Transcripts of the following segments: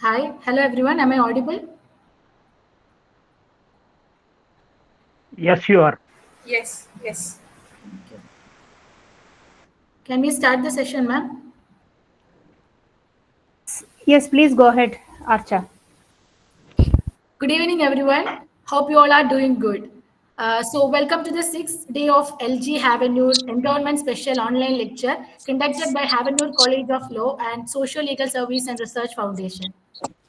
Hi, hello everyone. Am I audible? Yes, you are. Yes, yes. Can we start the session, ma'am? Yes, please go ahead, Archa. Good evening, everyone. Hope you all are doing good. Welcome to the sixth day of LG Havanur Endowment Special Online Lecture conducted by Havanur College of Law and Social Legal Service and Research Foundation.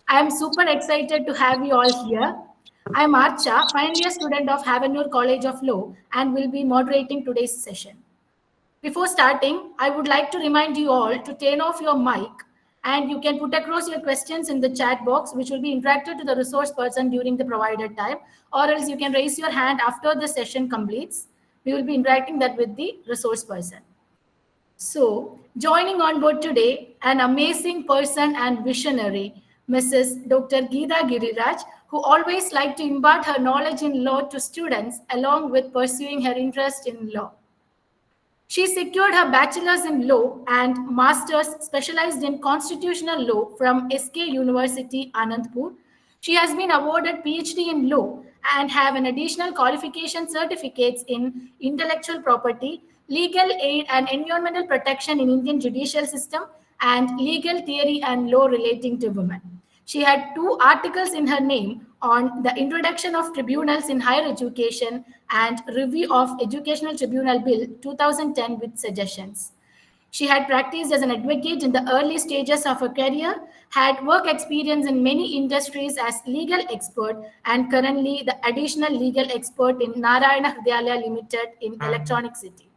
I am super excited to have you all here. I am Archa, final year student of Havanur College of Law, and will be moderating today's session. Before starting, I would like to remind you all to turn off your mic and you can put across your questions in the chat box, which will be interacted to the resource person during the provided time, or else you can raise your hand after the session completes. We will be interacting that with the resource person. So, joining on board today, an amazing person and visionary, Mrs. Dr. Geetha Giriraj, who always liked to impart her knowledge in law to students along with pursuing her interest in law. She secured her bachelor's in law and master's specialized in constitutional law from SK University, Anandpur. She has been awarded PhD in law and have an additional qualification certificates in intellectual property, legal aid and environmental protection in Indian judicial system, and legal theory and law relating to women. She had two articles in her name on the introduction of tribunals in higher education and review of Educational Tribunal Bill 2010 with suggestions. She had practiced as an advocate in the early stages of her career, had work experience in many industries as legal expert, and currently the additional legal expert in Narayana Hrudayalaya Limited in Electronic City.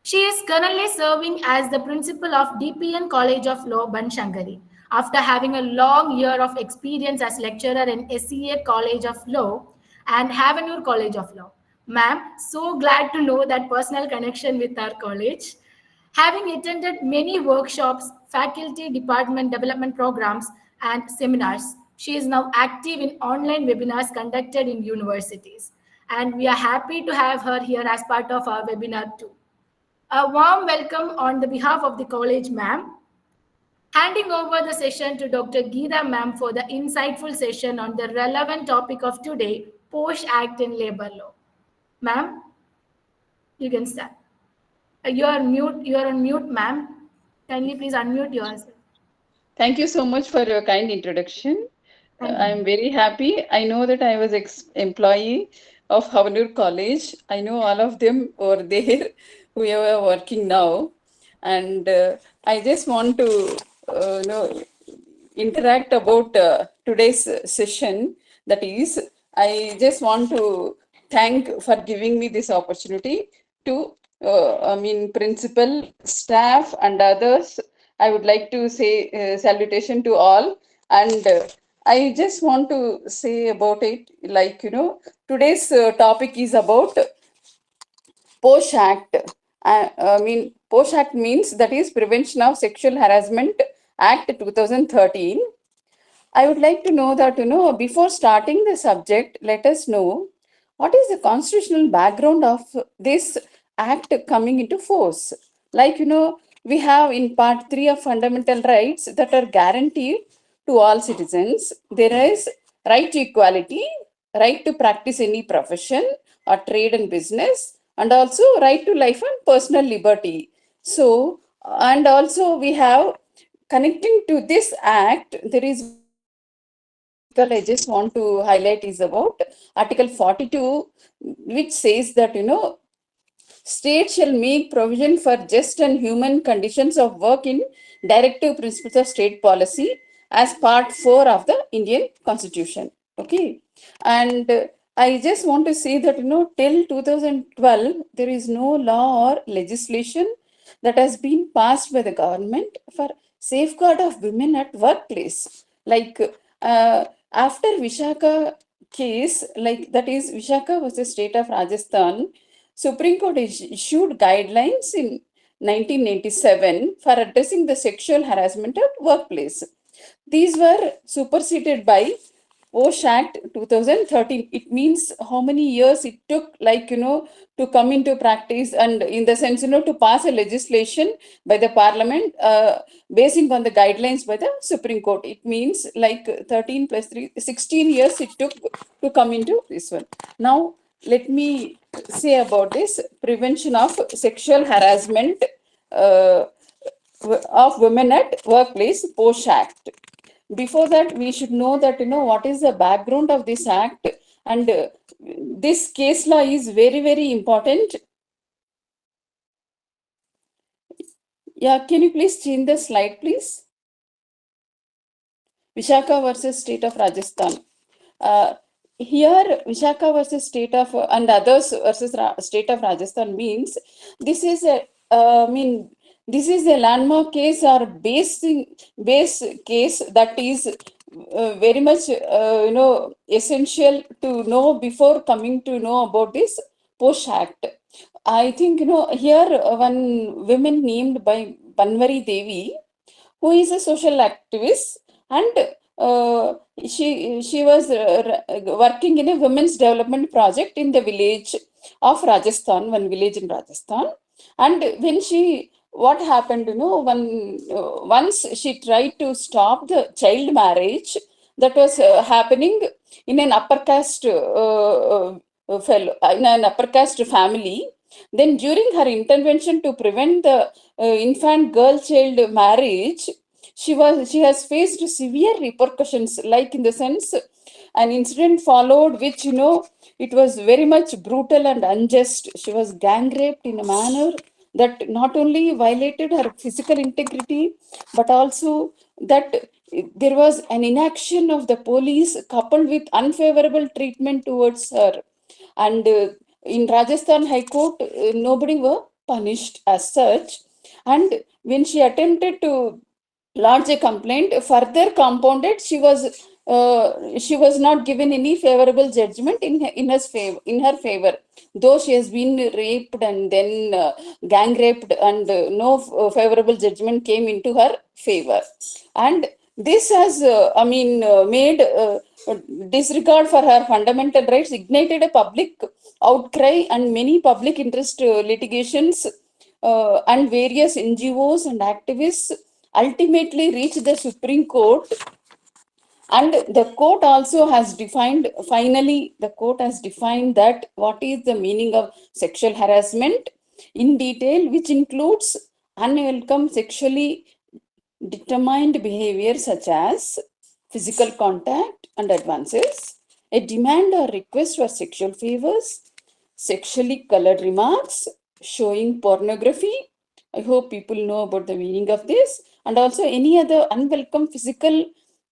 She is currently serving as the principal of DPN College of Law, Banshankari, after having a long year of experience as lecturer in SEA College of Law and Havanur College of Law. Ma'am, so glad to know that personal connection with our college. Having attended many workshops, faculty department development programs, and seminars, she is now active in online webinars conducted in universities. And we are happy to have her here as part of our webinar too. A warm welcome on the behalf of the college, ma'am. Handing over the session to Dr. Geetha, ma'am, for the insightful session on the relevant topic of today, Posh Act in Labor Law. Ma'am, you can start. You are on mute, ma'am. Kindly please unmute yourself. Thank you so much for your kind introduction. Thank you. I'm very happy. I know that I was employee of Havanur College. I know all of them over there who are working now, and I just want to interact about today's session. That is, I just want to thank for giving me this opportunity to, principal, staff, and others. I would like to say salutation to all, and I just want to say about it. Today's topic is about POSH Act. POSH Act means that is Prevention of Sexual Harassment Act 2013. I would like to know that, before starting the subject, let us know what is the constitutional background of this act coming into force. We have in part 3 of fundamental rights that are guaranteed to all citizens. There is right to equality, right to practice any profession or trade and business, and also right to life and personal liberty. So, and also we have connecting to this act, there is article I just want to highlight is about Article 42, which says that, state shall make provision for just and human conditions of work in directive principles of state policy as part 4 of the Indian Constitution. Okay. And I just want to say that, till 2012, there is no law or legislation that has been passed by the government for safeguard of women at workplace. After Vishaka case, like that is Vishaka was the state of Rajasthan, Supreme Court issued guidelines in 1987 for addressing the sexual harassment at workplace. These were superseded by Posh Act 2013. It means how many years it took, like, to come into practice, and in the sense, to pass a legislation by the parliament, basing on the guidelines by the Supreme Court. It means like 13 plus 3, 16 years it took to come into this one. Now, let me say about this prevention of sexual harassment uh, of women at workplace, Posh Act. Before that, we should know that, what is the background of this act, and this case law is very, very important. Yeah, can you please change the slide, please? Vishaka versus state of Rajasthan. Uh, Here, Vishaka versus state of and others versus state of Rajasthan means this is a, this is a landmark case or base case that is very much essential to know before coming to know about this Posh Act. I think, here one woman named by Banwari Devi, who is a social activist, and she was working in a women's development project in the village of Rajasthan, one village in Rajasthan. And when she, what happened, once she tried to stop the child marriage that was happening in an upper caste fellow, in an upper caste family. Then during her intervention to prevent the infant girl child marriage, she has faced severe repercussions, like in the sense an incident followed which, it was very much brutal and unjust. She was gang raped in a manner that not only violated her physical integrity, but also that there was an inaction of the police coupled with unfavorable treatment towards her. And in Rajasthan High Court, nobody were punished as such. And when she attempted to lodge a complaint, further compounded, she was not given any favorable judgment in her favor, though she has been raped and then gang raped, and no favorable judgment came into her favor. And this has, made disregard for her fundamental rights, ignited a public outcry, and many public interest litigations, and various NGOs and activists ultimately reached the Supreme Court. And the court also has defined, finally, the court has defined that what is the meaning of sexual harassment in detail, which includes unwelcome sexually determined behavior such as physical contact and advances, a demand or request for sexual favors, sexually colored remarks, showing pornography. I hope people know about the meaning of this, and also any other unwelcome physical,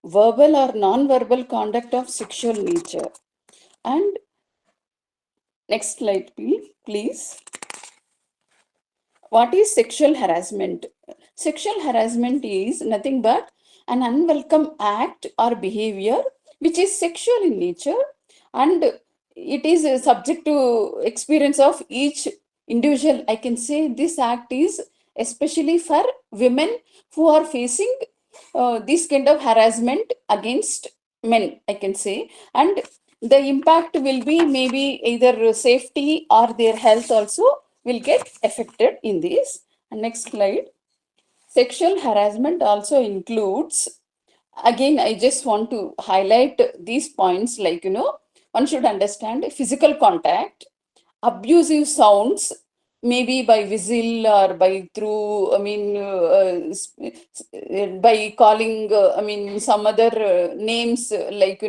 verbal, or non-verbal conduct of sexual nature. And next slide, please. What is sexual harassment? Sexual harassment is nothing but an unwelcome act or behavior which is sexual in nature, and it is subject to experience of each individual. I can say this act is especially for women who are facing this kind of harassment against men, I can say. And the impact will be maybe either safety or their health also will get affected in this. And next slide. Sexual harassment also includes, again, I just want to highlight these points, like, one should understand physical contact, abusive sounds, maybe by whistle or by through, by calling, some other names, like,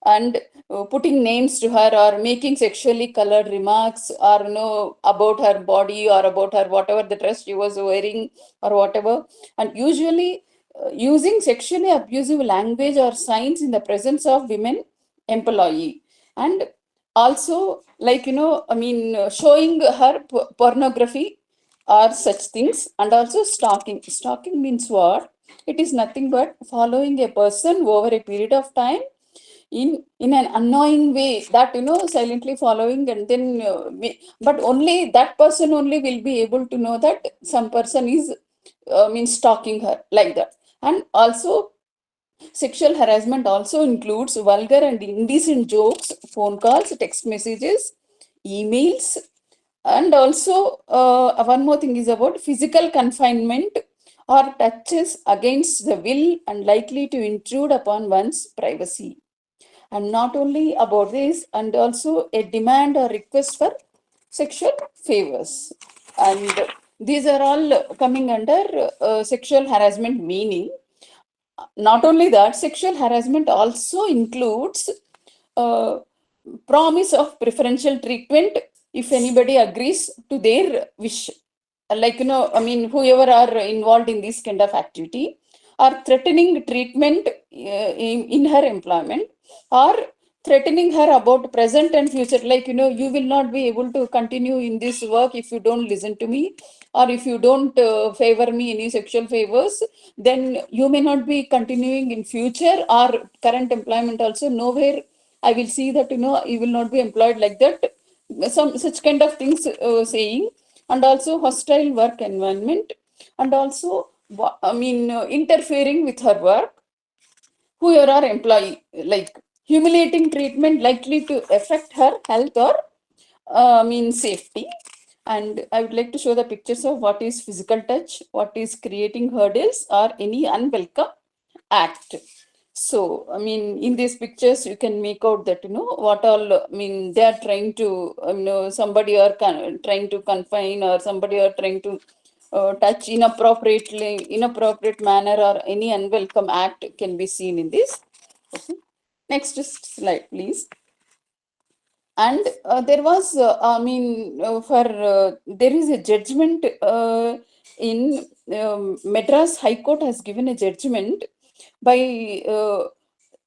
and putting names to her, or making sexually colored remarks, or, about her body, or about her whatever the dress she was wearing, or whatever. And usually using sexually abusive language or signs in the presence of women employee. And also, like, showing her pornography or such things. And also stalking means what? It is nothing but following a person over a period of time in an annoying way, that, silently following, and then but only that person only will be able to know that some person is, means stalking her, like that. And also Sexual harassment also includes vulgar and indecent jokes, phone calls, text messages, emails, and also one more thing is about physical confinement or touches against the will and likely to intrude upon one's privacy. And not only about this, and also a demand or request for sexual favors. And these are all coming under sexual harassment meaning. Not only that, sexual harassment also includes uh, promise of preferential treatment if anybody agrees to their wish. Like, whoever are involved in this kind of activity, or threatening treatment in her employment, or threatening her about present and future, like, you will not be able to continue in this work if you don't listen to me, or if you don't favor me any sexual favors, then you may not be continuing in future or current employment also. Nowhere I will see that, you will not be employed, like that. Some such kind of things saying. And also hostile work environment, and also, interfering with her work, whoever are employee, like humiliating treatment likely to affect her health or safety. And I would like to show the pictures of what is physical touch, what is creating hurdles, or any unwelcome act. So, in these pictures, you can make out that, what all, they are trying to, somebody are trying to confine, or somebody are trying to touch inappropriate manner, or any unwelcome act can be seen in this. Okay. Next slide, please. And there was, there is a judgment in Madras High Court has given a judgment by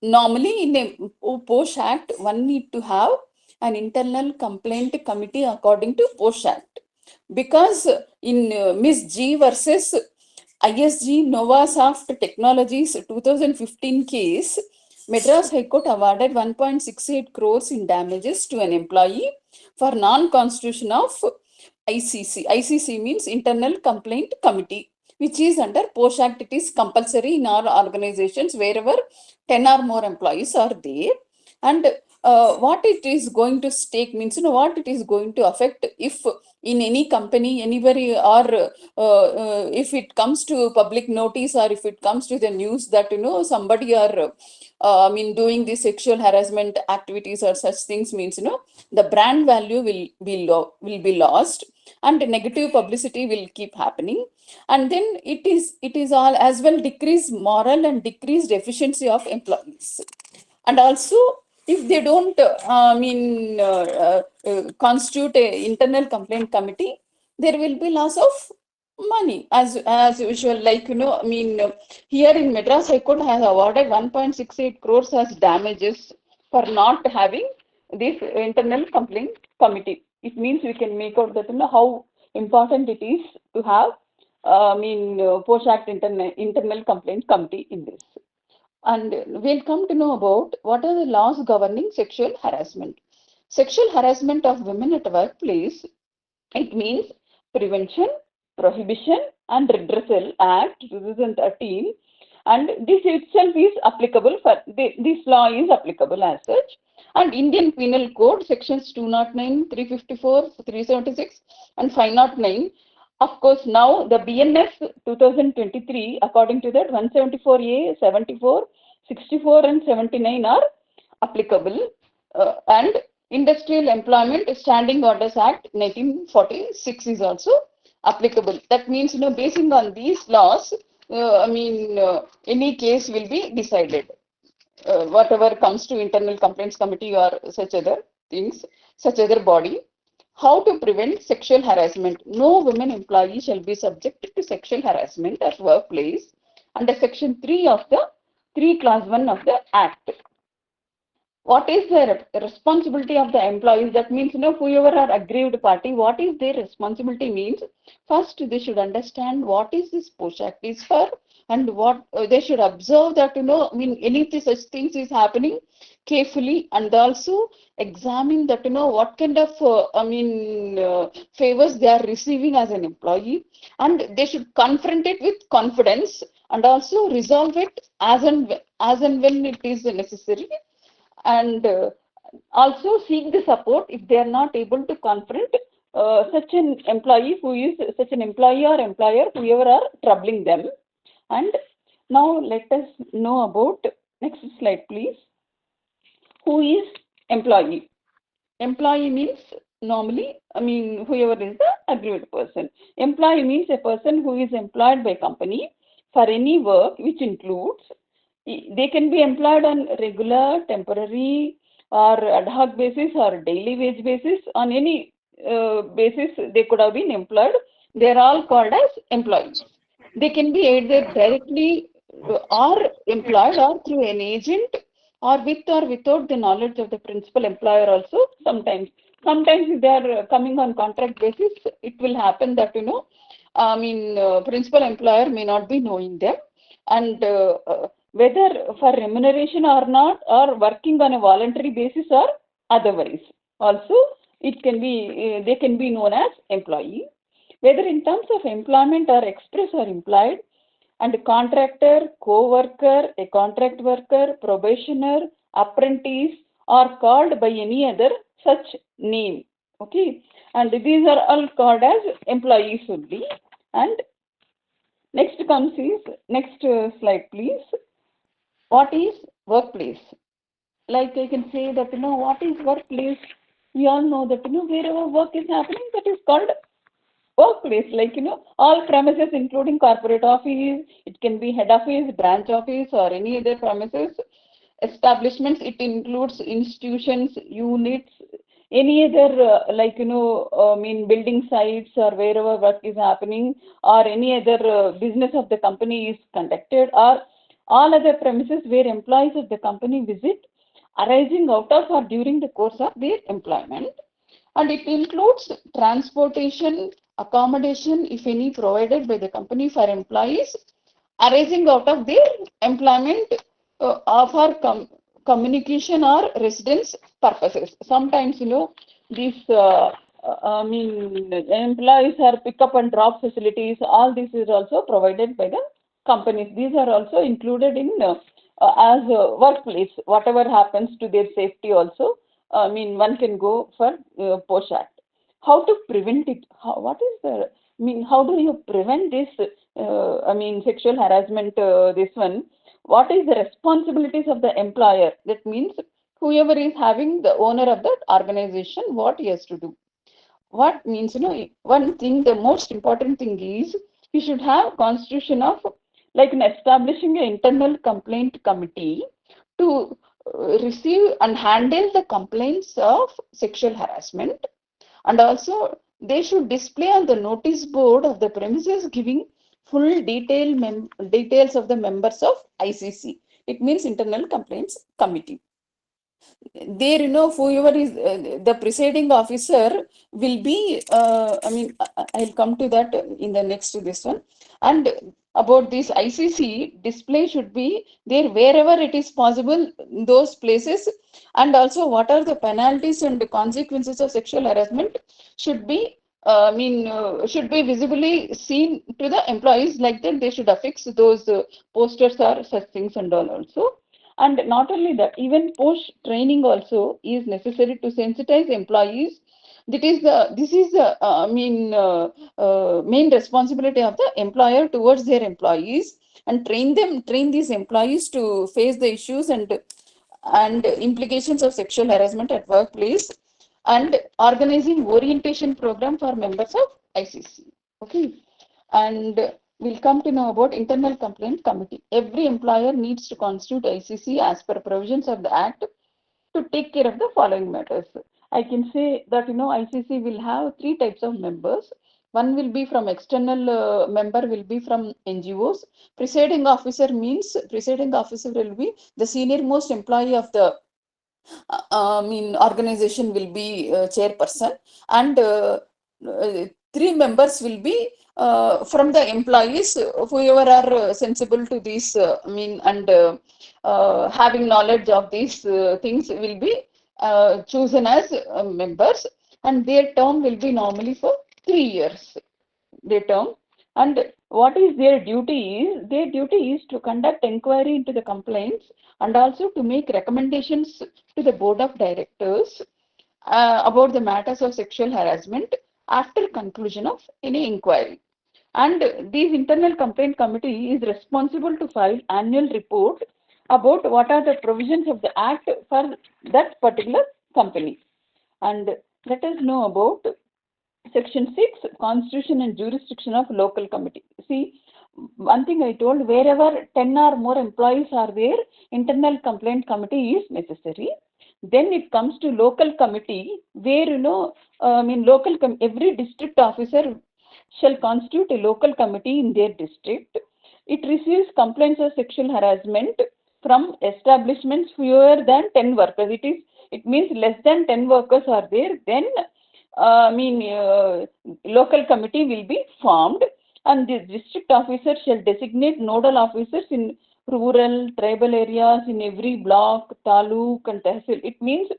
normally in a Posh Act, one need to have an internal complaint committee according to Posh Act. Because in Miss G versus ISG Novasoft Technologies 2015 case, Madras High Court awarded 1.68 crores in damages to an employee for non-constitution of ICC. ICC means Internal Complaint Committee, which is under Posh Act. It is compulsory in all organizations wherever 10 or more employees are there. And what it is going to stake means, what it is going to affect if in any company, anybody, or if it comes to public notice, or if it comes to the news that, somebody are doing the sexual harassment activities or such things, means, the brand value will be lost, and negative publicity will keep happening. And then it is all as well decrease moral and decreased efficiency of employees. And also, if they don't constitute a internal complaint committee, there will be loss of money as usual. Like, here in Madras High Court has awarded 1.68 crores as damages for not having this internal complaint committee. It means we can make out that, how important it is to have Posh Act internal complaint committee in this. And we'll come to know about what are the laws governing sexual harassment. Sexual harassment of women at workplace, it means Prevention, Prohibition and Redressal Act 2013, and this itself is applicable for this law is applicable as such. And Indian Penal Code sections 209, 354, 376 and 509. Of course, now the BNS 2023, according to that, 174A, 74, 64 and 79 are applicable. And Industrial Employment Standing Orders Act 1946 is also applicable. That means, basing on these laws, any case will be decided. Whatever comes to Internal Complaints Committee or such other things, such other body. How to prevent sexual harassment? No women employee shall be subjected to sexual harassment at workplace under Section 3 of the 3 Clause 1 of the Act. What is the responsibility of the employees? That means, whoever are aggrieved party, what is their responsibility means? First, they should understand what is this Posh Act is for, and what they should observe that, any of such things is happening carefully, and also examine that, what kind of, favors they are receiving as an employee, and they should confront it with confidence, and also resolve it as and when it is necessary, and also seek the support if they are not able to confront such an employee or employer, whoever are troubling them. And now let us know about, next slide please, who is employee. Employee means normally, whoever is the aggrieved person. Employee means a person who is employed by company for any work, which includes, they can be employed on regular, temporary, or ad hoc basis, or daily wage basis. On any basis they could have been employed. They are all called as employees. They can be either directly or employed, or through an agent, or with or without the knowledge of the principal employer also. Sometimes if they are coming on contract basis, it will happen that principal employer may not be knowing them, and whether for remuneration or not, or working on a voluntary basis or otherwise also, it can be they can be known as employee, whether in terms of employment or express or implied. And contractor, co-worker, a contract worker, probationer, apprentice are called by any other such name. Okay, and these are all called as employees only. And next slide please. What is workplace? Like I can say that, what is workplace? We all know that, wherever work is happening, that is called workplace. Like, all premises including corporate office, it can be head office, branch office, or any other premises, establishments. It includes institutions, units, any other building sites, or wherever work is happening, or any other business of the company is conducted, or all other premises where employees of the company visit, arising out of or during the course of their employment. And it includes transportation, accommodation, if any, provided by the company for employees arising out of their employment, of our communication or residence purposes. Sometimes, these employees are pick up and drop facilities. All this is also provided by the companies. These are also included in as a workplace. Whatever happens to their safety also, one can go for POSH Act. How to prevent it? How do you prevent this? Sexual harassment. This one. What is the responsibilities of the employer? That means whoever is having the owner of that organization, what he has to do. What means, one thing, the most important thing is, we should have constitution of, like, establishing an internal complaint committee to receive and handle the complaints of sexual harassment. And also they should display on the notice board of the premises giving full details of the members of ICC. It means Internal Complaints Committee. There, whoever is the presiding officer will be, I'll come to that in the next to this one. And about this ICC, display should be there wherever it is possible in those places. And also, what are the penalties and the consequences of sexual harassment should be, should be visibly seen to the employees. Like that, they should affix those posters or such things and all also. And not only that, even post training also is necessary to sensitize employees. This is the main responsibility of the employer towards their employees, and train these employees to face the issues and implications of sexual harassment at workplace, and organizing orientation program for members of ICC. Okay, and we'll come to know about Internal Complaint Committee. Every employer needs to constitute ICC as per provisions of the Act to take care of the following matters. I can say that, ICC will have three types of members. One will be from external member, will be from NGOs. Presiding officer means presiding officer will be the senior most employee of the organization, will be chairperson, and three members will be from the employees, whoever are sensible to these, and having knowledge of these things will be chosen as members, and their term will be normally for 3 years, their term. And what is their duty is, their duty is to conduct inquiry into the complaints and also to make recommendations to the board of directors about the matters of sexual harassment after conclusion of any inquiry. And this internal complaint committee is responsible to file annual report about what are the provisions of the act for that particular company. And let us know about Section 6, Constitution and Jurisdiction of Local Committee. See, one thing I told, wherever 10 or more employees are there, internal complaint committee is necessary. Then it comes to local committee, where, every district officer shall constitute a local committee in their district. It receives complaints of sexual harassment from establishments fewer than 10 workers. It means less than 10 workers are there, then local committee will be formed, and the district officer shall designate nodal officers in rural, tribal areas, in every block, taluk and tehsil. It means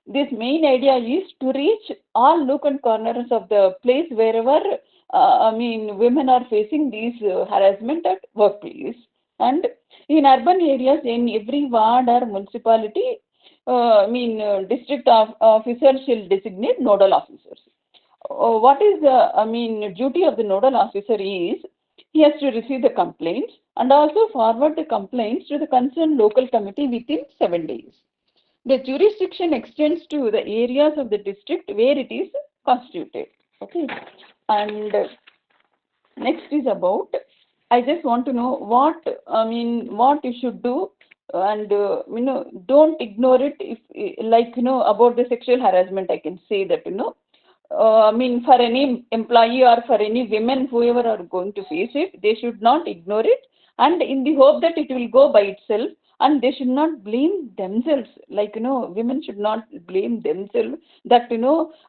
this main idea is to reach all nook and corners of the place wherever women are facing these harassment at workplace. And in urban areas, in every ward or municipality, district officers shall designate nodal officers. What is the duty of the nodal officer is, he has to receive the complaints and also forward the complaints to the concerned local committee within 7 days. The jurisdiction extends to the areas of the district where it is constituted. Okay, and next is about, I just want to know what you should do, and don't ignore it. If about the sexual harassment, I can say that for any employee or for any women, whoever are going to face it, they should not ignore it, and in the hope that it will go by itself, and they should not blame themselves. Women should not blame themselves, that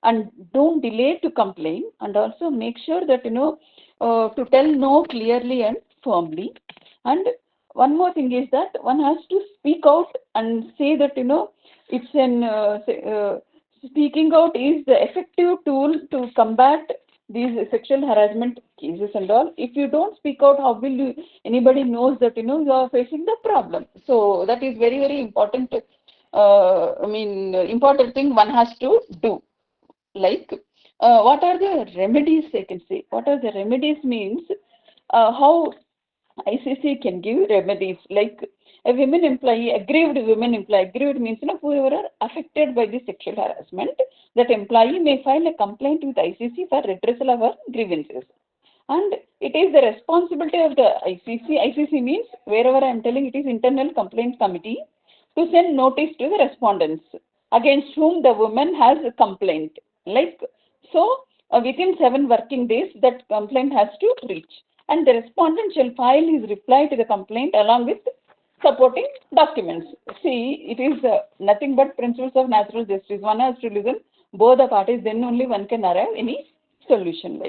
and don't delay to complain, and also make sure that to tell no clearly and firmly. And one more thing is that one has to speak out and say that it's an speaking out is the effective tool to combat these sexual harassment cases and all. If you don't speak out, how will anybody knows that you are facing the problem? So that is very, very important. Important thing one has to do. What are the remedies, I can say? What are the remedies means, how ICC can give remedies, like a women employee, aggrieved women employee. Aggrieved means whoever are affected by the sexual harassment, that employee may file a complaint with ICC for redressal of her grievances. And it is the responsibility of the ICC. ICC means, wherever I am telling, it is Internal Complaint Committee, to send notice to the respondents against whom the woman has a complaint. Within 7 working days, that complaint has to reach, and the respondent shall file his reply to the complaint along with supporting documents. See, it is nothing but principles of natural justice. One has to listen both the parties, then only one can arrive any solution.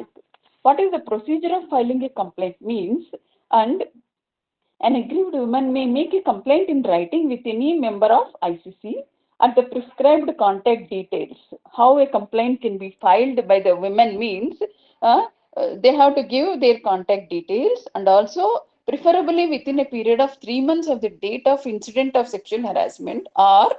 What is the procedure of filing a complaint means, and an aggrieved woman may make a complaint in writing with any member of ICC at the prescribed contact details. How a complaint can be filed by the women means, they have to give their contact details, and also preferably within a period of 3 months of the date of incident of sexual harassment, or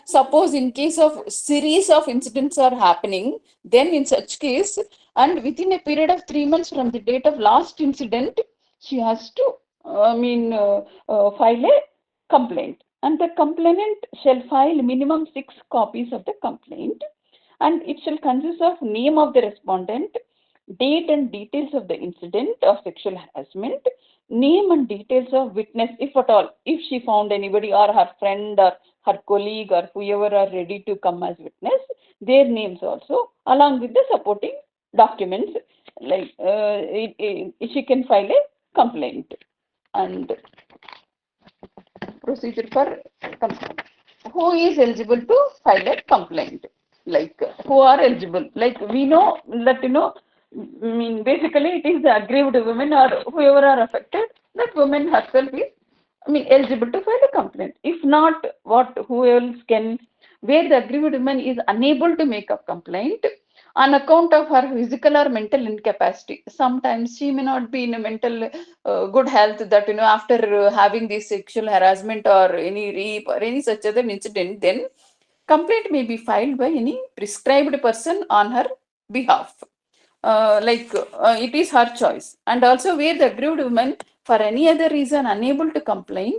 suppose in case of series of incidents are happening, then in such case, and within a period of 3 months from the date of last incident, she has to file a complaint, and the complainant shall file minimum 6 copies of the complaint, and it shall consist of name of the respondent, date and details of the incident of sexual harassment, name and details of witness, if at all, if she found anybody or her friend or her colleague or whoever are ready to come as witness, their names also, along with the supporting documents, she can file a complaint. And procedure for complaint. Who is eligible to file a complaint? Who are eligible? We know that basically it is the aggrieved women or whoever are affected. That woman herself is eligible to file a complaint. If not, who else can? Where the aggrieved woman is unable to make a complaint, on account of her physical or mental incapacity. Sometimes she may not be in a mental good health, that after having this sexual harassment or any rape or any such other incident, then complaint may be filed by any prescribed person on her behalf. It is her choice. And also where the aggrieved woman for any other reason unable to complain,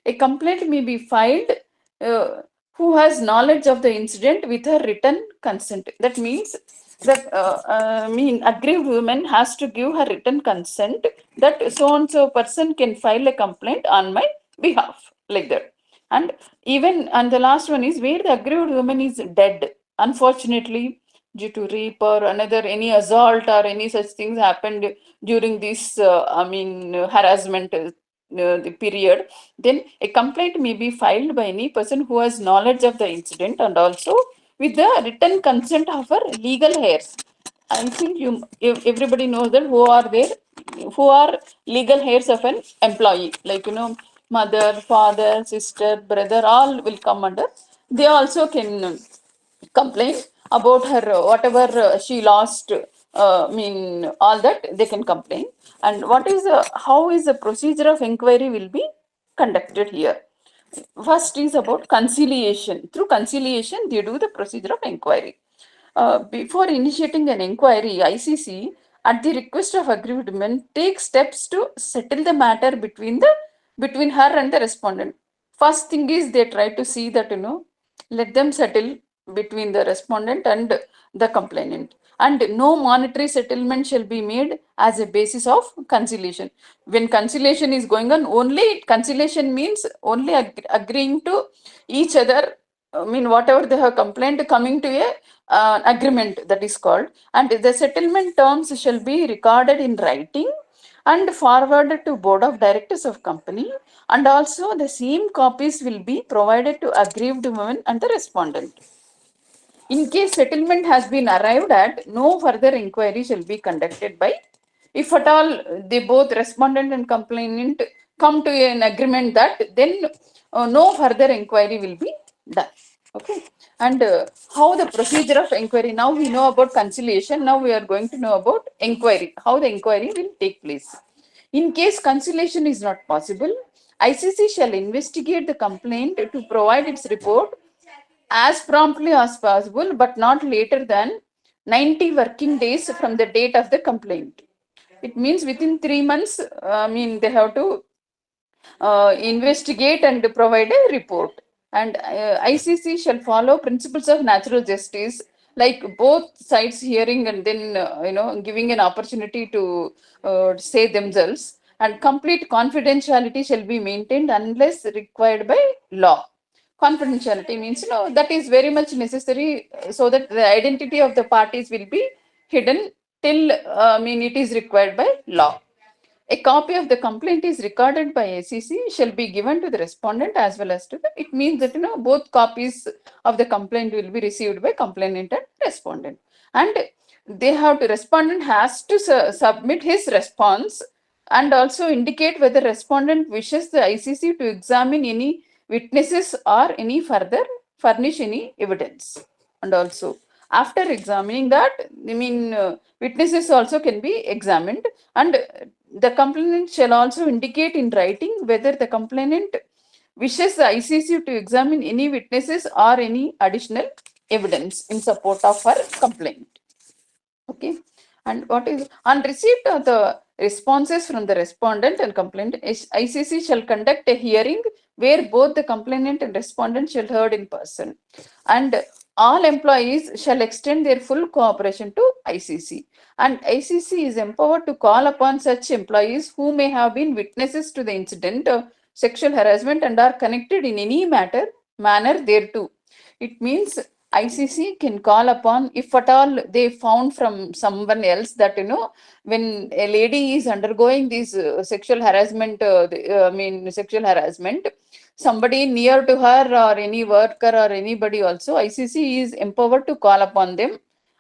a complaint may be filed uh, who has knowledge of the incident with her written consent. That means that aggrieved woman has to give her written consent that so and so person can file a complaint on my behalf, like that. And even, and the last one is where the aggrieved woman is dead, unfortunately, due to rape or another any assault or any such things happened during this harassment the period, then a complaint may be filed by any person who has knowledge of the incident and also with the written consent of her legal heirs. I think everybody knows that who are there, who are legal heirs of an employee, like mother, father, sister, brother, all will come under. They also can complain about her whatever she lost. All that they can complain. And what is how is the procedure of inquiry will be conducted here? First is about conciliation. Through conciliation, they do the procedure of inquiry. Before initiating an inquiry, ICC, at the request of aggrieved women, takes steps to settle the matter between her and the respondent. First thing is they try to see that let them settle between the respondent and the complainant, and no monetary settlement shall be made as a basis of conciliation. When conciliation is going on, only conciliation means only agreeing to each other. Whatever they have complained, coming to a agreement, that is called. And the settlement terms shall be recorded in writing and forwarded to board of directors of company, and also the same copies will be provided to aggrieved women and the respondent. In case settlement has been arrived at, no further inquiry shall be conducted by. If at all they both respondent and complainant come to an agreement, that then no further inquiry will be done. Okay. And how the procedure of inquiry? Now we know about conciliation. Now we are going to know about inquiry. How the inquiry will take place. In case conciliation is not possible, ICC shall investigate the complaint to provide its report as promptly as possible, but not later than 90 working days from the date of the complaint. It means within 3 months, they have to investigate and provide a report. And ICC shall follow principles of natural justice, like both sides hearing and then giving an opportunity to say themselves. And complete confidentiality shall be maintained unless required by law. Confidentiality means that is very much necessary, so that the identity of the parties will be hidden till it is required by law. A copy of the complaint is recorded by ACC shall be given to the respondent as well as to the. It means that both copies of the complaint will be received by complainant and respondent, and they have to respondent has to submit his response and also indicate whether respondent wishes the ICC to examine any witnesses or any further furnish any evidence. And also after examining that, witnesses also can be examined, and the complainant shall also indicate in writing whether the complainant wishes the ICC to examine any witnesses or any additional evidence in support of her complaint. Okay. And what is on receipt of the responses from the respondent and complainant, ICC shall conduct a hearing where both the complainant and respondent shall heard in person, and all employees shall extend their full cooperation to ICC. And ICC is empowered to call upon such employees who may have been witnesses to the incident of sexual harassment and are connected in any manner thereto. It means ICC can call upon, if at all they found from someone else that when a lady is undergoing this sexual harassment, sexual harassment, somebody near to her or any worker or anybody also, ICC is empowered to call upon them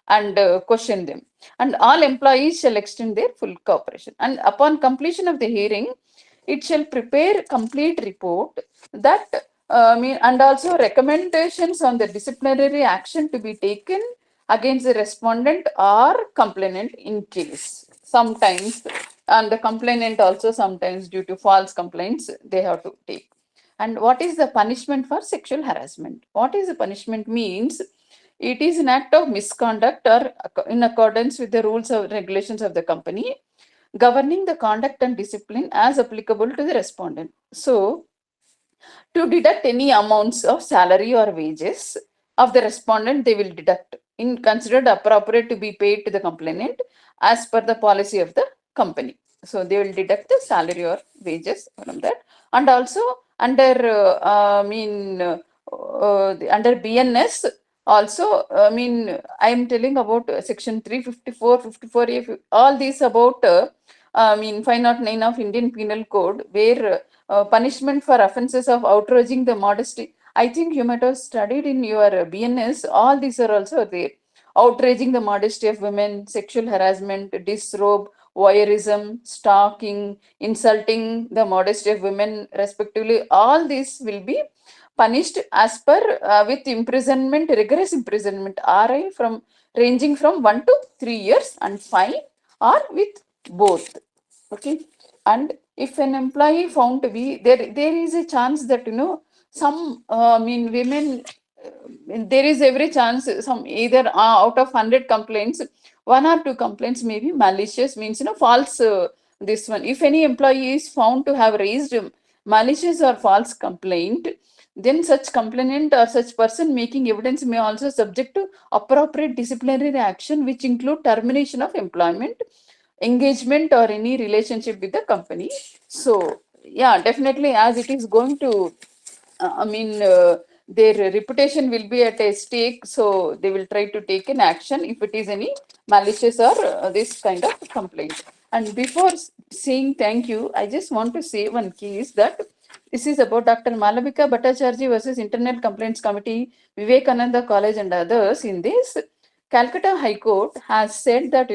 and question them. And all employees shall extend their full cooperation. And upon completion of the hearing, it shall prepare complete report that and also recommendations on the disciplinary action to be taken against the respondent or complainant in case. Sometimes, and the complainant also sometimes due to false complaints, they have to take. And what is the punishment for sexual harassment? What is the punishment means? It is an act of misconduct or in accordance with the rules or regulations of the company governing the conduct and discipline as applicable to the respondent. So, to deduct any amounts of salary or wages of the respondent, they will deduct in considered appropriate to be paid to the complainant as per the policy of the company. So they will deduct the salary or wages from that, and also under under BNS also. I am telling about section 354, 54A, all these about. 509 of Indian Penal Code, where punishment for offences of outraging the modesty. I think you might have studied in your BNS. All these are also there. Outraging the modesty of women, sexual harassment, disrobe, voyeurism, stalking, insulting the modesty of women, respectively. All these will be punished as per with imprisonment, rigorous imprisonment, RI from ranging from 1 to 3 years, and fine or with both. Okay. And if an employee found to be there is a chance that some women, there is every chance some either out of 100 complaints, 1 or 2 complaints may be malicious, means false. This one, if any employee is found to have raised malicious or false complaint, then such complainant or such person making evidence may also subject to appropriate disciplinary action, which include termination of employment, engagement, or any relationship with the company. So yeah, definitely, as it is going to their reputation will be at a stake, so they will try to take an action if it is any malicious or this kind of complaint. And before saying thank you, I just want to say one case that this is about Dr. Malavika Bhattacharjee versus Internal Complaints Committee, Vivekananda College, and others. In this, Calcutta High Court has said that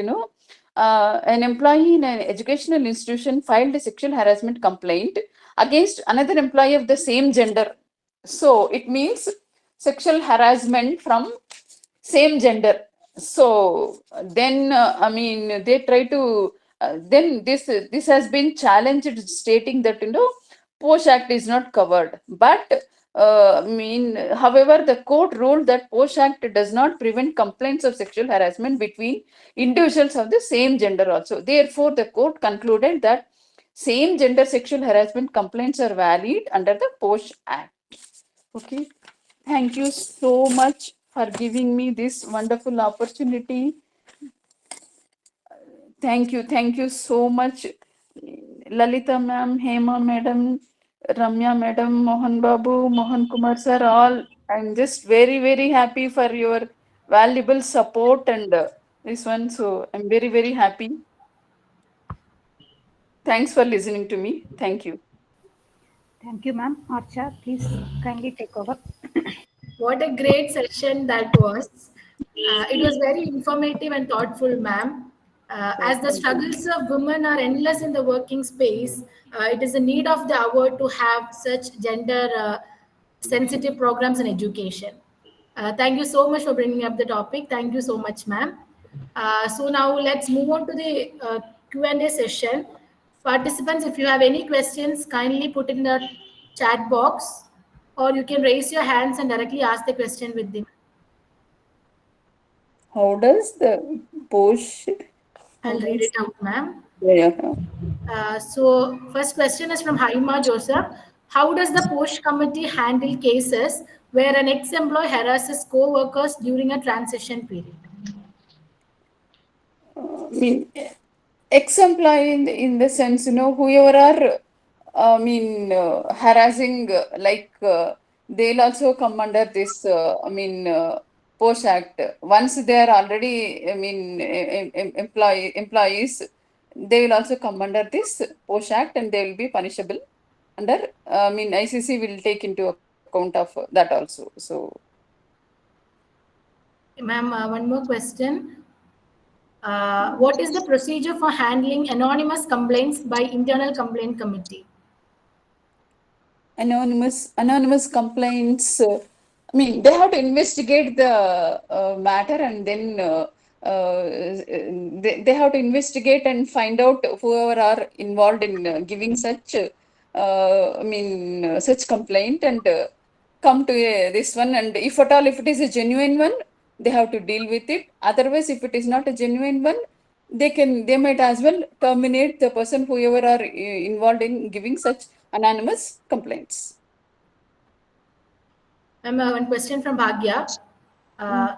an employee in an educational institution filed a sexual harassment complaint against another employee of the same gender. So it means sexual harassment from same gender. So then they try to then this has been challenged, stating that Posh Act is not covered. But however, the court ruled that Posh Act does not prevent complaints of sexual harassment between individuals of the same gender also. Therefore, the court concluded that same gender sexual harassment complaints are valid under the Posh Act. Okay. Thank you so much for giving me this wonderful opportunity. Thank you so much, Lalita ma'am, Hema madam, Ramya madam, Mohan Babu, Mohan Kumar sir, all. I'm just very, very happy for your valuable support and this one. So I'm very, very happy. Thanks for listening to me. Thank you. Thank you, ma'am. Archa, please kindly take over. What a great session that was. It was very informative and thoughtful, ma'am. Oh, As the thank you. struggles of women are endless in the working space, it is a need of the hour to have such gender sensitive programs in education. Thank you so much for bringing up the topic. Thank you so much, ma'am. So now let's move on to the Q&A session. Participants, if you have any questions, kindly put it in the chat box, or you can raise your hands and directly ask the question with them. How does the Posh? How I'll read it does? out, ma'am. Yeah. So, first question is from Haima Joseph. How does the post committee handle cases where an ex-employee harasses co-workers during a transition period? I mean, ex-employee in the sense, whoever are, harassing, they'll also come under this, Post Act. Once they are already, employees, they will also come under this Post Act, and they will be punishable under, ICC will take into account of that also. So, Ma'am, one more question. What is the procedure for handling anonymous complaints by internal complaint committee? anonymous complaints. I mean, they have to investigate the matter, and then they have to investigate and find out whoever are involved in giving such, such complaint, and come to this one. And if at all, if it is a genuine one, they have to deal with it. Otherwise, if it is not a genuine one, they might as well terminate the person whoever are involved in giving such anonymous complaints. Ma'am, one question from Bhagya. Mm. Uh,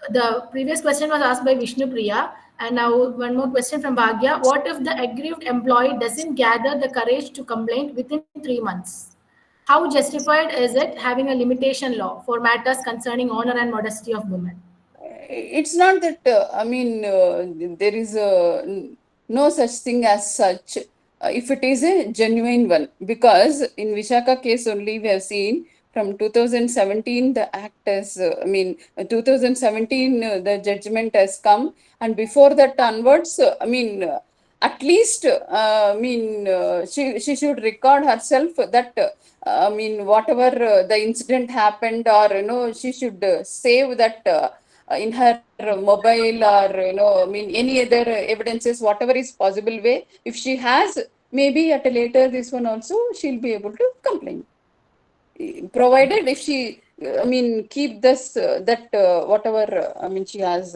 the previous question was asked by Vishnu Priya, and now one more question from Bhagya. What if the aggrieved employee doesn't gather the courage to complain within 3 months? How justified is it having a limitation law for matters concerning honor and modesty of women? It's not that there is no such thing as such, if it is a genuine one, because in Vishaka case only we have seen from 2017 the act has 2017 the judgment has come, and before that onwards at least she should record herself that whatever the incident happened, or she should save that in her mobile, or any other evidences, whatever is possible way. If she has, maybe at a later this one also she'll be able to complain, provided if she keep this that whatever she has,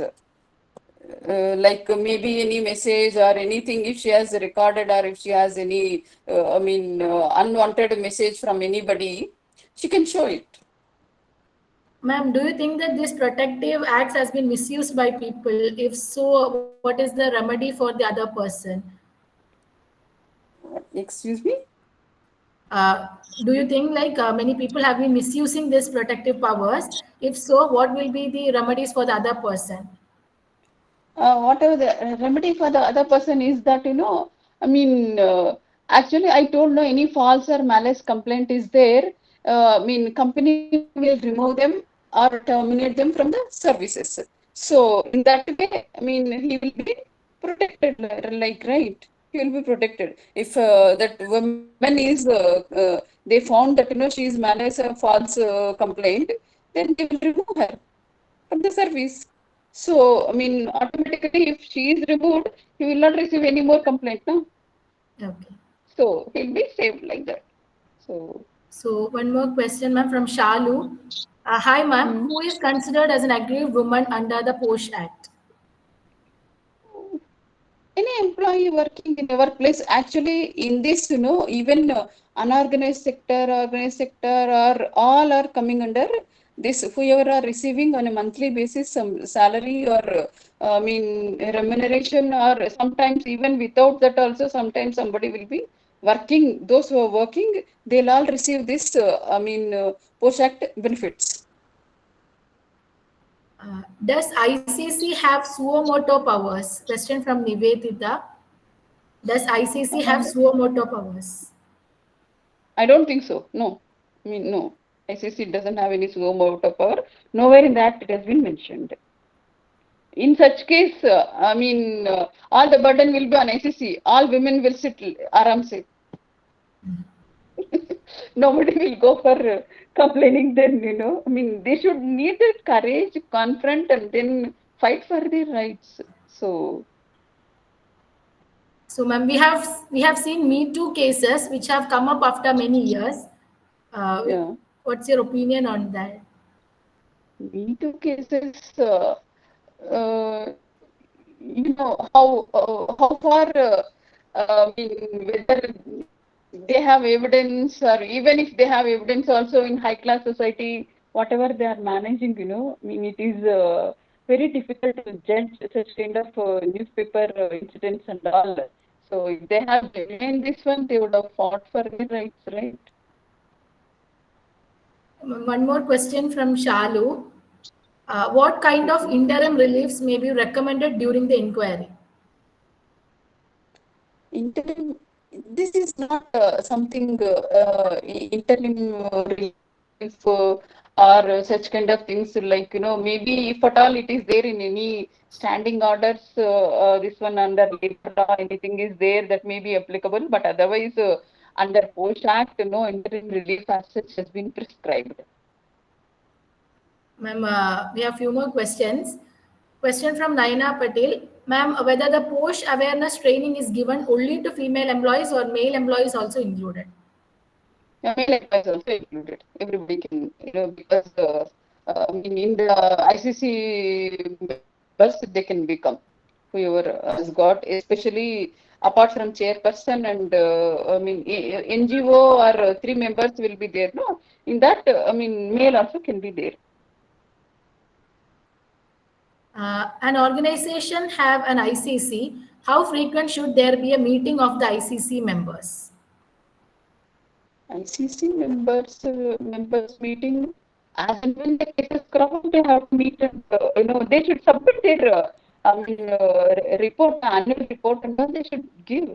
like maybe any message or anything, if she has recorded, or if she has any unwanted message from anybody, she can show it. Ma'am, do you think that this protective acts has been misused by people? If so, what is the remedy for the other person? Excuse me. Uh, do you think like many people have been misusing this protective powers? If so, what will be the remedies for the other person? Whatever the remedy for the other person is that, I mean, actually, I told no any false or malice complaint is there. Company will remove them or terminate them from the services. So, in that way, he will be protected, like, right? He will be protected. If that woman is, they found that, she is malice or false complaint, then they will remove her from the service. So, automatically, if she is removed, he will not receive any more complaint, no? Okay. So, he'll be saved like that. So, So one more question, ma'am, from Shalu. Hi, ma'am. mm. Who is considered as an aggrieved woman under the POSH Act? Any employee working in a workplace, actually in this, even unorganized sector, organized sector, or all are coming under this. Whoever are receiving on a monthly basis some salary, or remuneration, or sometimes even without that also, sometimes somebody will be working. Those who are working, they'll all receive this post act benefits. Does ICC have suo moto powers? Question from Nivedita. Does ICC have uh, suo moto powers? I don't think so. No. No. ICC doesn't have any suo moto power. Nowhere in the act it has been mentioned. In such case, all the burden will be on ICC. All women will sit aram se. Nobody will go for complaining then, they should need the courage, confront, and then fight for their rights. So, So, ma'am, we have seen Me Too cases which have come up after many years. Uh, yeah. what's your opinion on that? Me too cases, uh, how far, whether they have evidence, or even if they have evidence also in high class society, whatever they are managing, it is very difficult to judge such kind of newspaper incidents and all. So if they have genuine this one, they would have fought for their rights, right? One more question from Shalu. What kind of Okay. interim reliefs may be recommended during the inquiry? Interim, this is not something interim relief, or such kind of things, like, maybe if at all it is there in any standing orders, this one under labor law, anything is there that may be applicable, but otherwise, under post act, no interim relief as such has been prescribed. Ma'am, we have few more questions. Question from Naina Patel. Ma'am, whether the post awareness training is given only to female employees or male employees also included? Yeah, male employees also included. Everybody can, because I mean, in the ICC members, they can become whoever has got, especially apart from chairperson and I mean, NGO or three members will be there. No, in that, I mean, male also can be there. An organization have an ICC. How frequent should there be a meeting of the ICC members? ICC members meeting as and when the cases crop up, they have to meet and they should submit their report, annual report, and then they should give.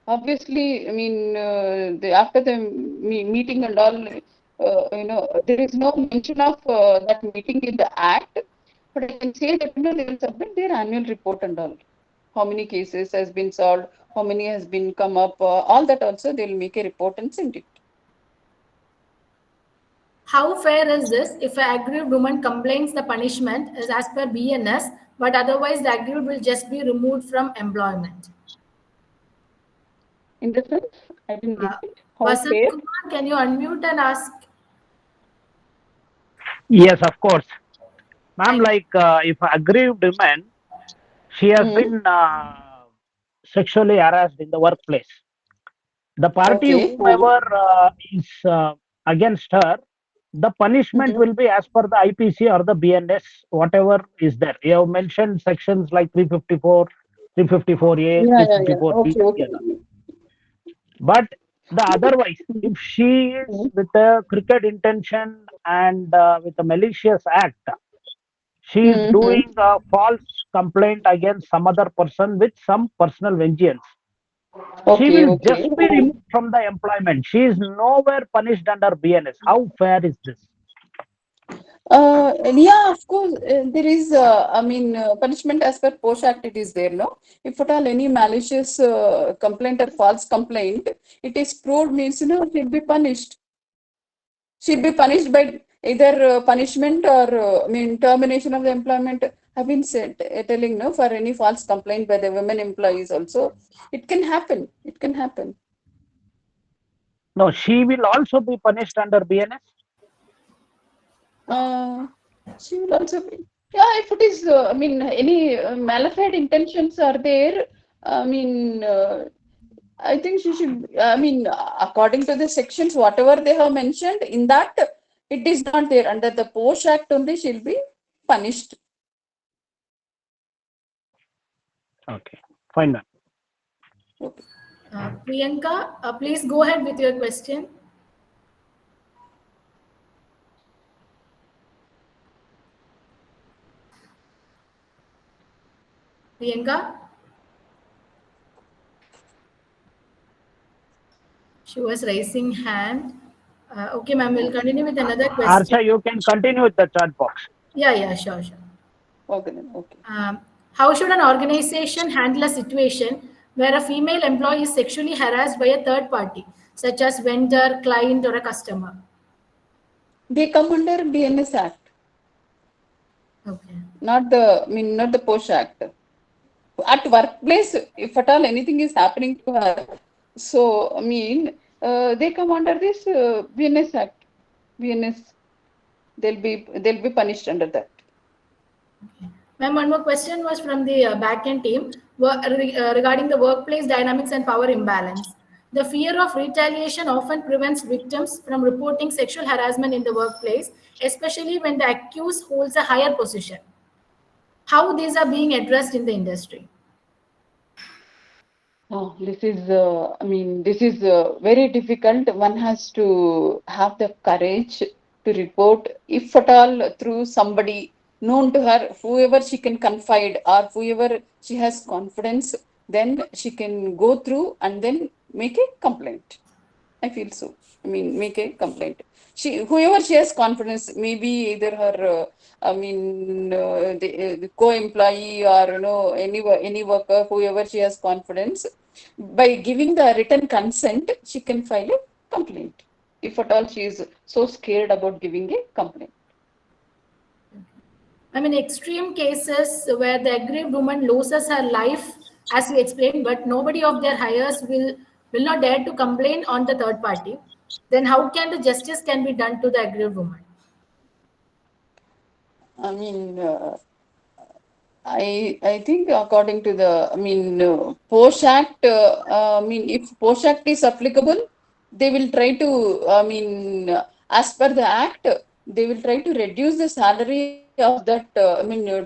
Obviously, I mean after the meeting and all, there is no mention of that meeting in the act, but I can say that they will submit their annual report and all. How many cases has been solved, how many has been come up, all that also they will make a report and send it. How fair is this if an aggrieved woman complains the punishment is as per BNS, but otherwise the aggrieved will just be removed from employment? In the sense, I didn't get Uh, it. How Vasant fair? Kumar, can you unmute and ask? Yes, of course. Ma'am, Thank you. like if aggrieved woman, she has Mm. been sexually harassed in the workplace. The party, Okay. whomever is against her, the punishment Mm-hmm. will be as per the IPC or the BNS, whatever is there. You have mentioned sections like 354, 354A, Yeah, yeah, yeah. 354B, Okay, okay. the other. But the otherwise, Mm-hmm. if she is with a crooked intention and with a malicious act, she is Mm-hmm. doing a false complaint against some other person with some personal vengeance. She Okay, will okay. just be removed from the employment. She is nowhere punished under BNS. How fair is this? Yeah, of course, there is, I mean, punishment as per POSH Act, it is there, no? If at all any malicious complaint or false complaint, it is proved means, she'll be punished. She'll be punished by either punishment or, I mean, termination of the employment. Have been said, telling, no, for any false complaint by the women employees also. It can happen. It can happen. No, she will also be punished under BNS. Uh, she will also be. Yeah, if it is, I mean, any malafide intentions are there, I mean, I think she should, I mean, according to the sections, whatever they have mentioned, in that, it is not there. Under the POSH Act only, she'll be punished. Okay, fine, ma'am. Okay. Priyanka, please go ahead with your question. Priyanka, she was raising hand. Okay, ma'am, we'll continue with another question. Archa, you can continue with the chat box. Yeah, yeah, sure, sure. Okay, then. Okay. How should an organization handle a situation where a female employee is sexually harassed by a third party, such as vendor, client, or a customer? They come under BNS Act, Okay. not the POSH Act. At workplace, if at all anything is happening to her, so I mean, they come under this BNS Act. BNS, they'll be punished under that. Ma'am, one more question was from the back-end team regarding the workplace dynamics and power imbalance. The fear of retaliation often prevents victims from reporting sexual harassment in the workplace, especially when the accused holds a higher position. How these are being addressed in the industry? Oh, I mean, this is very difficult. One has to have the courage to report, if at all, through somebody known to her, whoever she can confide or whoever she has confidence, then she can go through and then make a complaint. I feel so. I mean, make a complaint. Whoever she has confidence, maybe either her, the co-employee or any worker, whoever she has confidence, by giving the written consent, she can file a complaint. If at all she is so scared about giving a complaint. I mean, extreme cases where the aggrieved woman loses her life, as you explained, but nobody of their hires will not dare to complain on the third party. Then how can the justice can be done to the aggrieved woman? I mean, I think according to the Posh Act, if Posh Act is applicable, they will try to as per the act, they will try to reduce the salary of that.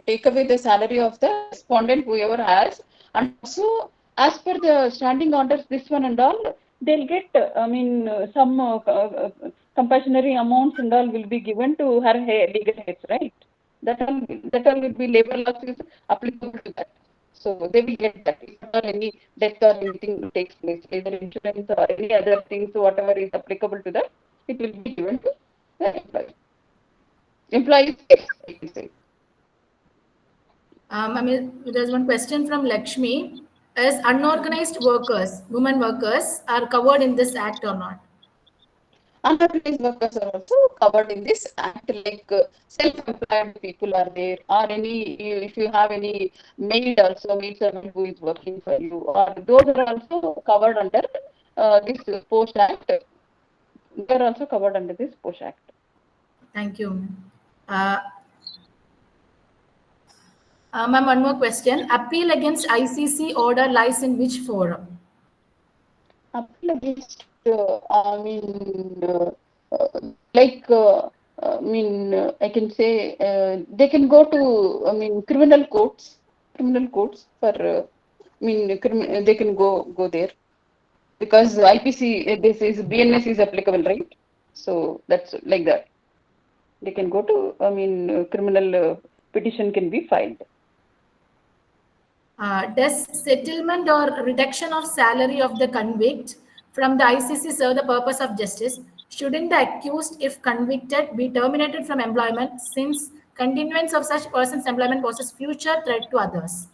Take away the salary of the respondent whoever has, and also as per the standing orders, this one and all, they'll get some compassionary amounts and all will be given to her legal aids, right? That all will be labor laws is applicable to that. So they will get that. If at all any death or anything takes place, either insurance or any other things, whatever is applicable to that, it will be given to the employee. Employees, yes, I can say. I mean, there's one question from Lakshmi. Is unorganized workers, women workers, are covered in this act or not? Unorganized workers are also covered in this act, like self-employed people are there, or if you have any maid also, maid servant who is working for you, or those are also covered under this Post Act. They are also covered under this Post Act. Thank you. Uh, Ma'am, one more question. Appeal against ICC order lies in which forum? Appeal against, like, I can say they can go to, criminal courts for, they can go there because IPC, this is BNS is applicable, right? So that's like that. They can go to, criminal petition can be filed. Does settlement or reduction of salary of the convict from the ICC serve the purpose of justice? Shouldn't the accused, if convicted, be terminated from employment since continuance of such person's employment poses future threat to others?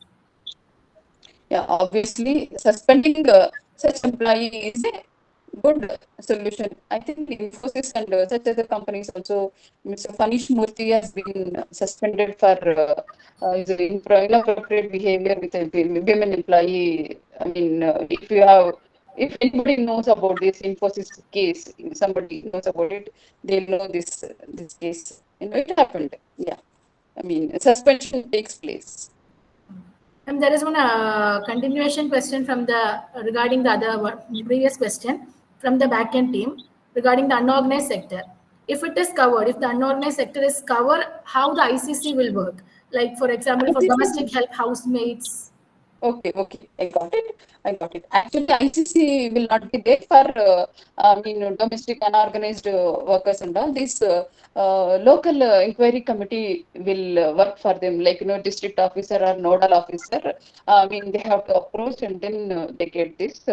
Yeah, obviously, suspending such employee is a good solution. I think Infosys and such other companies also, Mr. Fanish Murthy has been suspended for his inappropriate behavior with a women employee. If anybody knows about this Infosys case, somebody knows about it, they'll know this case. It happened. Yeah, suspension takes place. And there is one continuation question from the regarding the other previous question from the backend team regarding the unorganized sector. If it is covered, if the unorganized sector is covered, how the ICC will work? Like for example, for domestic help housemaids. Okay, I got it. Actually, ICC will not be there for, domestic unorganized workers and all. This local inquiry committee will work for them, like, district officer or nodal officer. They have to approach and then they get this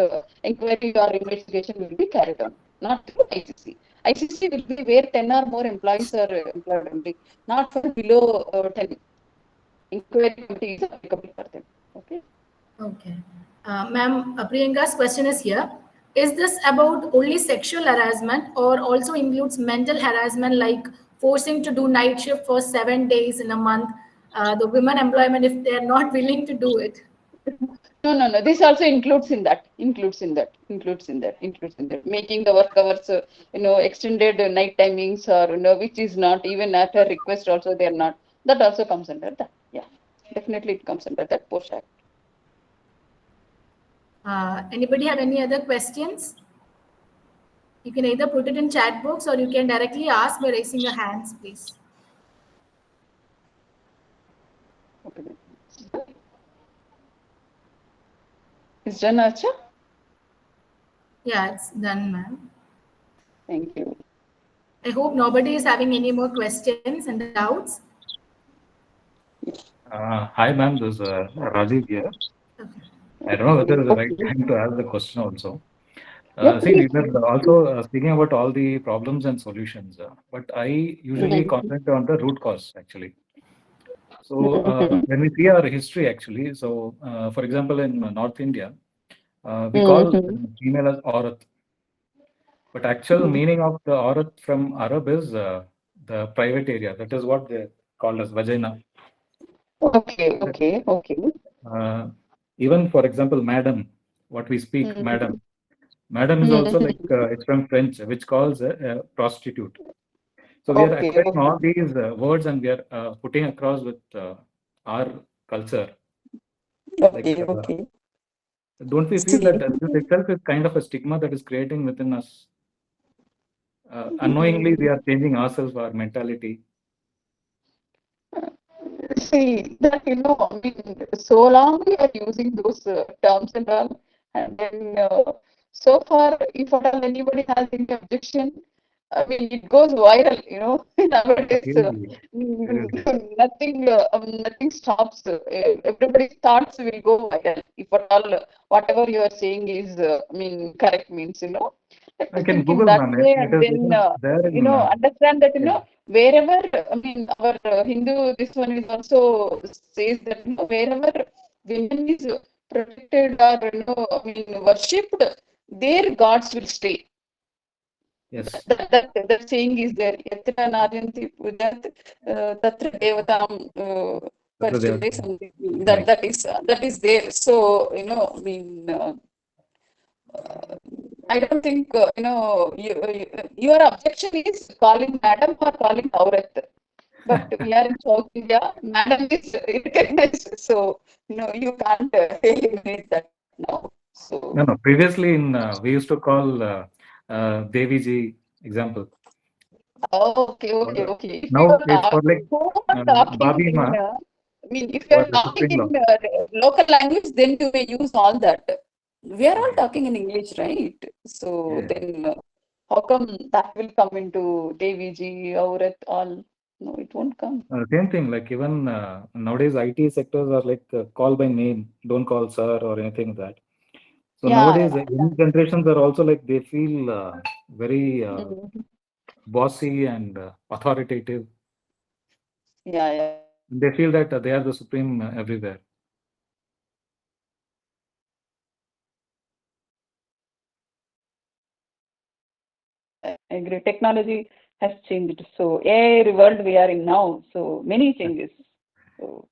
inquiry or investigation will be carried on, not through ICC. ICC will be where 10 or more employees are employed only, not for below 10. Inquiry committee is applicable for them. Okay. Okay. Ma'am, Priyanka's question is here. Is this about only sexual harassment or also includes mental harassment like forcing to do night shift for 7 days in a month, the women employment if they are not willing to do it? No. This also includes in that. Making the work hours, extended night timings, or which is not even at a request. Also, they are not. That also comes under that. Yeah, definitely it comes under that Post Act. Anybody have any other questions? You can either put it in chat box or you can directly ask by raising your hands, please. Okay. Is done, Archa? Yeah, it's done, ma'am. Thank you. I hope nobody is having any more questions and doubts. Hi, ma'am. This is Rajiv here. Okay. I don't know whether it's the right Okay. time to ask the question also. Yeah, See, we please. were also speaking about all the problems and solutions, but I usually concentrate on the root cause actually. So when we see our history actually, so for example, in North India, we call female as Aurat, but actual meaning of the Aurat from Arab is the private area. That is what they called as vagina. Okay, That, okay, okay. uh, even for example, madam, what we speak, Mm-hmm. madam. Madam is also like it's from French, which calls a prostitute. So we are Okay, acquiring okay, all these words and we are putting across with our culture. Like, okay, okay. don't we feel that See, this itself is kind of a stigma that is creating within us? Unknowingly, we mm, are changing ourselves, our mentality. see that I mean, so long we are using those terms and all, and then so far, if at all anybody has any objection, I mean, it goes viral. Nowadays, Really, seriously. nothing stops. Everybody's thoughts will go viral. If at all, whatever you are saying is, I mean, correct means, let I us can think in Google, that ma'am. way, and It then, is there in, understand that, yeah, wherever, I mean, our Hindu, this one is also says that, wherever women is protected or, I mean, worshipped, their gods will stay. yes, That saying is there. Yatra naryanti pudyat tatra devatam that's what they are parchite something. That right. that is that is there. So I mean, I don't think your objection is calling madam or calling aurat. But we are in South India, madam is recognized. So you can't eliminate that now. So. No, no. Previously, in we used to call Devi Ji example. Okay, Or, okay, okay. If you now are it's for like who are talking Babi in, Ma, I mean, if you our are talking sister-in-law. in local language, then you may use all that. We are all Yeah, talking in English, right? So yeah. then, how come that will come into Devi ji, Aurat, all? No, it won't come. Same thing. Like even nowadays, IT sectors are like call by name, don't call sir or anything like that. So Yeah, nowadays, yeah, young generations are also like they feel very mm, bossy and authoritative. yeah, yeah. They feel that they are the supreme everywhere. I agree. Technology has changed. So every world we are in now. So many changes. So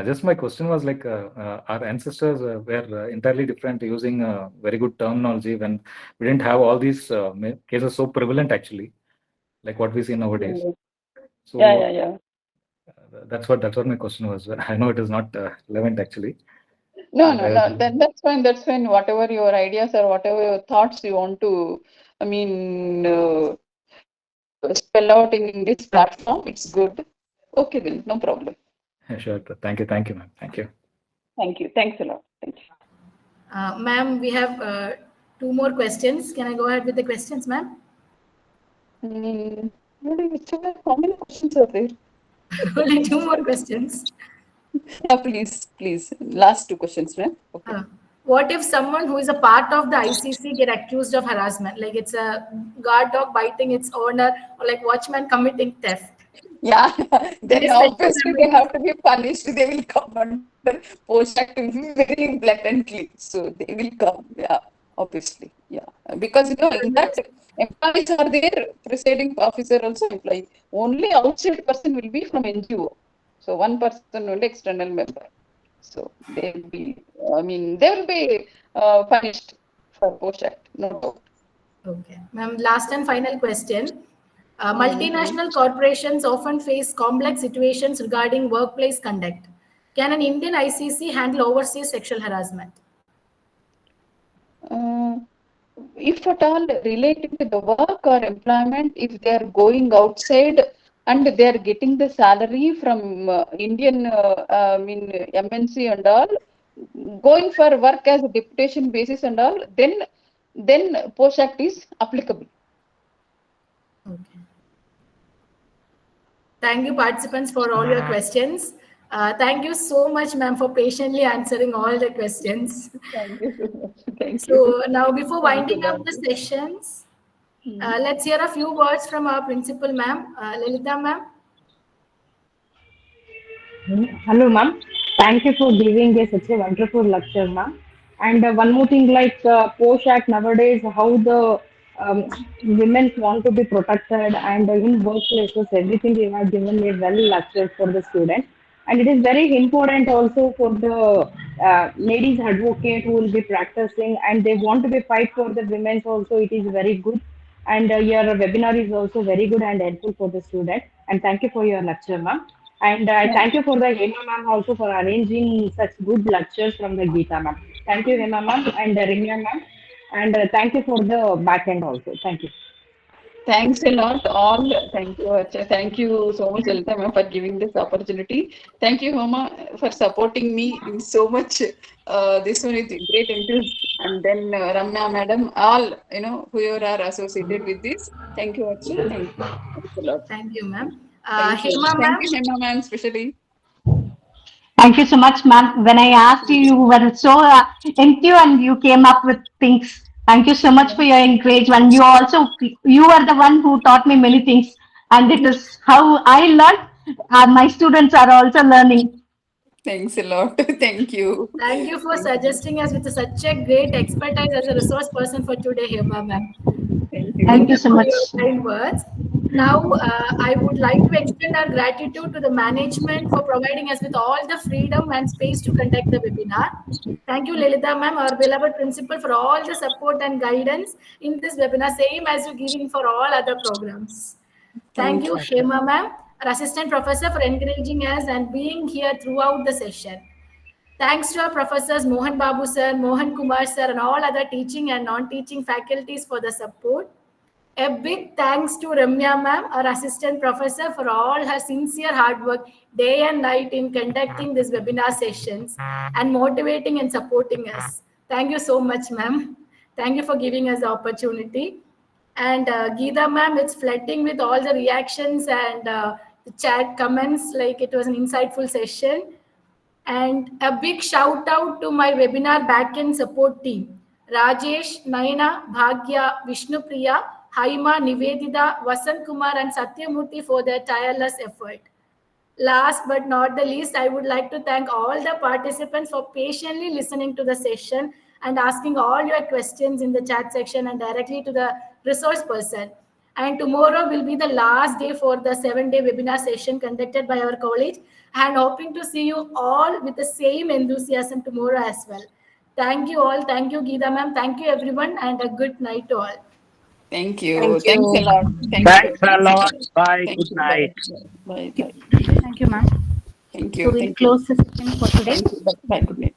Just my question was like our ancestors were entirely different, using very good terminology when we didn't have all these cases so prevalent actually, like what we see nowadays. mm, yeah, yeah, So yeah. that's what my question was. I know it is not relevant actually, No, but no, I was no. Then that's fine. That's fine. Whatever your ideas or whatever your thoughts you want to, I mean, spell out in this platform, it's good. Okay, then, no problem. sure. Thank you, ma'am. Thank you. Thank you. Thanks a lot. Thank you. Ma'am, we have two more questions. Can I go ahead with the questions, ma'am? Really, how many questions are there? Only two more questions. Yeah, please, please. Last two questions, ma'am. Okay. Uh, what if someone who is a part of the ICC get accused of harassment? Like it's a guard dog biting its owner, or like watchman committing theft. Yeah, Any then special obviously they remedies? have to be punished. They will come under post act very blatantly. So they will come. Yeah, obviously. Yeah, because in that employees are there, presiding officer also employee. Only outside person will be from NGO. So one person only external member. So they will be. I mean, they will be punished for post act, no doubt. Okay. Ma'am, last and final question. Mm-hmm. Multinational corporations often face complex situations regarding workplace conduct. Can an Indian ICC handle overseas sexual harassment? Uh, if at all related to the work or employment, if they are going outside and they are getting the salary from Indian, I mean MNC and all, going for work as a deputation basis and all, then Post Act is applicable. Okay. Thank you, participants, for all your questions. Thank you so much, ma'am, for patiently answering all the questions. Thank you so much. Thank you. So now, before Thank you, winding up the Bharti. sessions, Hmm. let's hear a few words from our principal, ma'am, Lalita, ma'am. Hello, ma'am. Thank you for giving a, such a wonderful lecture, ma'am. And one more thing, like post act nowadays, how the women want to be protected, and in workplaces, everything you have given a well lecture for the student. and it is very important also for the ladies advocate who will be practicing and they want to be fight for the women's also. It is very good, and your webinar is also very good and helpful for the student. And thank you for your lecture, ma'am. And I thank you for the Hema ma'am also for arranging such good lectures from the Geetha ma'am. Thank you, Hema ma'am and Rimya ma'am. And thank you for the back end also. Thank you. Thanks a lot, all. Thank you, Archa. Thank you so much, Lalita ma'am, for giving this opportunity. Thank you, Homa, for supporting me in so much. This one is great interest. And then Ramya madam, all, whoever are associated with this. Thank you, Archa. Thank you. Thanks a lot. Thank you, ma'am. Thank you. Hema Thank ma'am. you, Hema ma'am, especially. Thank you so much, ma'am. When I asked you, you were so into and you came up with things. Thank you so much for your encouragement. You are the one who taught me many things, and it is how I learned. My students are also learning. Thanks a lot. Thank you. Thank you for Thank you. suggesting us with such a great expertise as a resource person for today, Hema ma'am. Thank Thank Thank you you you. so for much. your kind words. Now, I would like to extend our gratitude to the management for providing us with all the freedom and space to conduct the webinar. Thank you, Lilita ma'am, our beloved principal, for all the support and guidance in this webinar, same as you're giving for all other programs. Thank Thank you, you. Hema ma'am, our assistant professor, for encouraging us and being here throughout the session. Thanks to our professors Mohan Babu sir, Mohan Kumar sir, and all other teaching and non-teaching faculties for the support. A big thanks to Ramya ma'am, our assistant professor, for all her sincere hard work day and night in conducting these webinar sessions and motivating and supporting us. Thank you so much, ma'am. Thank you for giving us the opportunity. And Geetha ma'am, it's flooding with all the reactions and the chat comments. Like it was an insightful session. And a big shout out to my webinar backend support team Rajesh, Naina, Bhagya, Vishnupriya, Haima, Nivedita, Vasant Kumar, and Satyamurthy for their tireless effort. Last but not the least, I would like to thank all the participants for patiently listening to the session and asking all your questions in the chat section and directly to the resource person. And tomorrow will be the last day for the 7-day webinar session conducted by our college, and hoping to see you all with the same enthusiasm tomorrow as well. Thank you all. Thank you, Geetha ma'am. Thank you, everyone, and a good night to all. Thank Thank you. Thanks a you. lot. Thank you. Thanks a Thanks a lot. lot. Bye. Thank Good you. night. Bye. Bye. Bye. Thank you, ma'am. Thank So you. we'll Thank you. close the session for today. Thank you. Bye. Bye. Good night.